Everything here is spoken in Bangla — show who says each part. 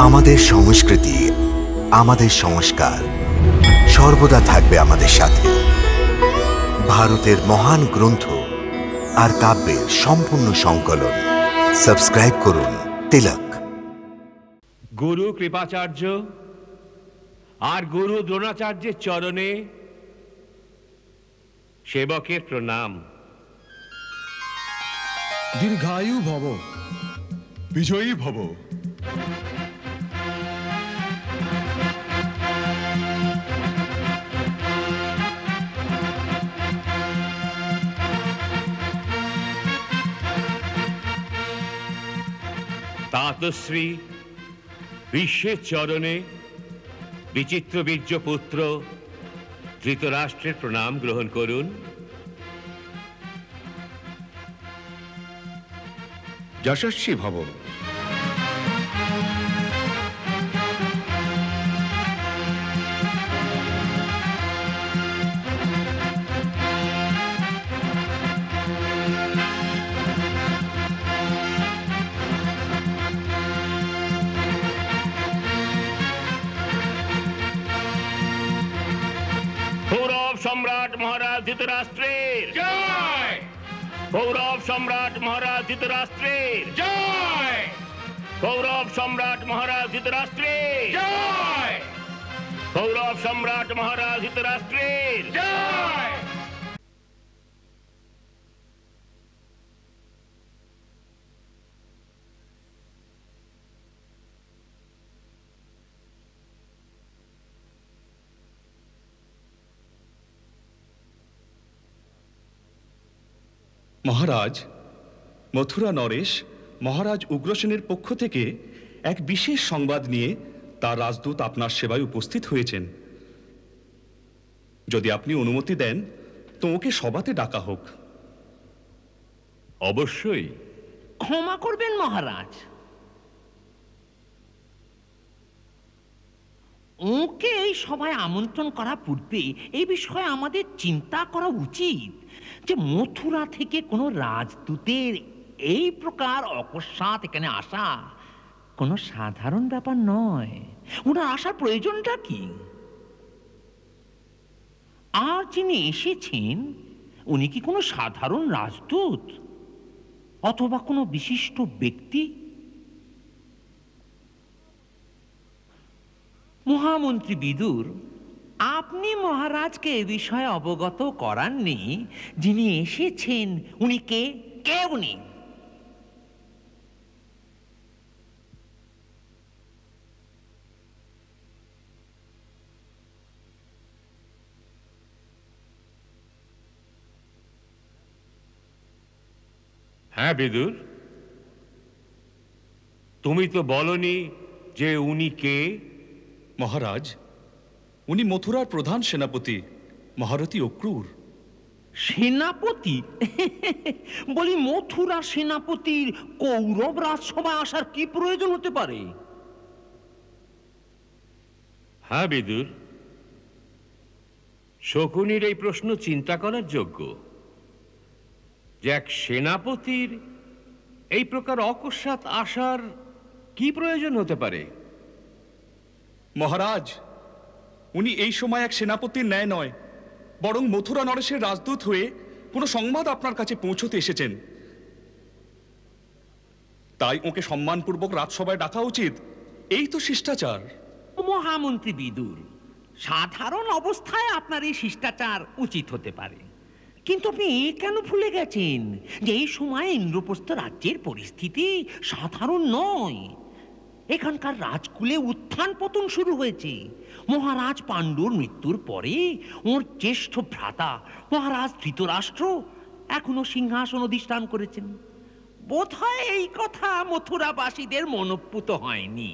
Speaker 1: আমাদের সংস্কৃতি, আমাদের সংস্কার সর্বদা থাকবে আমাদের সাথে। ভারতের মহান গ্রন্থ আর কাব্যের সম্পূর্ণ সংকলন। সাবস্ক্রাইব করুন তিলক।
Speaker 2: গুরু কৃপাচার্য আর গুরু দ্রোণাচার্যের চরণে সেবকের প্রণাম।
Speaker 3: দীর্ঘায়ু ভব, বিজয়ী ভব।
Speaker 2: তাতশ্রী বিশ্বের চরণে বিচিত্র বীর্য পুত্র ধৃতরাষ্ট্রের প্রণাম গ্রহণ করুন।
Speaker 3: যশস্বী ভব।
Speaker 2: গৌরব সম্রাট মহারাজ ধৃতরাষ্ট্রের জয়। গৌরব সম্রাট মহারাজ ধৃতরাষ্ট্রের জয়। গৌরব সম্রাট মহারাজ ধৃতরাষ্ট্রের জয়। গৌরব সম্রাট মহারাজ ধৃতরাষ্ট্রের জয়।
Speaker 4: মহারাজ, মথুরা নরেশ মহারাজ উগ্রসেনের পক্ষ থেকে এক বিশেষ সংবাদ নিয়ে তার রাজদূত আপনার সেবায় উপস্থিত হয়েছেন। যদি আপনি অনুমতি দেন তো ওকে সভাতে ডাকা হোক।
Speaker 2: অবশ্যই।
Speaker 5: ক্ষমা করবেন মহারাজ, ওকে এই সভায় আমন্ত্রণ করা পূর্বে এই বিষয়ে আমাদের চিন্তা করা উচিত যে মথুরা থেকে কোনো রাজদূতের এই প্রকার অকস্মাৎ এখানে আসা কোনো সাধারণ ব্যাপার নয়। ওনার আসার প্রয়োজনটা কি? আর যিনি এসেছেন উনি কি কোনো সাধারণ রাজদূত অথবা কোনো বিশিষ্ট ব্যক্তি? মহামন্ত্রী বিদুর, আপনি মহারাজকে এ বিষয়ে অবগত করাননি যিনি এসেছেন উনি কে? কে উনি?
Speaker 2: হ্যাঁ বিদুর, তুমি তো বলনি যে উনি কে।
Speaker 4: মহারাজ, উনি মথুরার প্রধান সেনাপতি মহারথী অক্রূর।
Speaker 5: সেনাপতি? বলি মথুরা সেনাপতির কৌরব রাজসভায় আসার কি প্রয়োজন হতে পারে?
Speaker 2: হ্যাঁ বিদুর, শকুনির এই প্রশ্ন চিন্তা করার যোগ্য যে এক সেনাপতির এই প্রকার অকস্মাৎ আসার কি প্রয়োজন হতে পারে।
Speaker 4: মহারাজ, উনি এই সময় এক সেনাপতির ন্যায় নয়, বরং মথুরা নরেশের রাজদূত হয়ে কোনো সংবাদ আপনার কাছে পৌঁছতে এসেছেন। তাই ওকে সম্মানপূর্বক রাজসভায় ডাকা উচিত। এই তো শিষ্টাচার।
Speaker 5: মহামন্ত্রী বিদুর, সাধারণ অবস্থায় আপনার এই শিষ্টাচার উচিত হতে পারে, কিন্তু আপনি কেন ভুলে গেছেন যে এই সময় ইন্দ্রপ্রস্থ রাজ্যের পরিস্থিতি সাধারণ নয়। এখানকার রাজকুলে উত্থান পতন শুরু হয়েছে। মহারাজ পাণ্ডুর মৃত্যুর পরে ওর জ্যেষ্ঠ ভ্রাতা মহারাজ ধৃতরাষ্ট্র এখনো সিংহাসন অধিষ্ঠান করেছেন। বোধহয় এই কথা মথুরাবাসীদের মনোপুত হয়নি।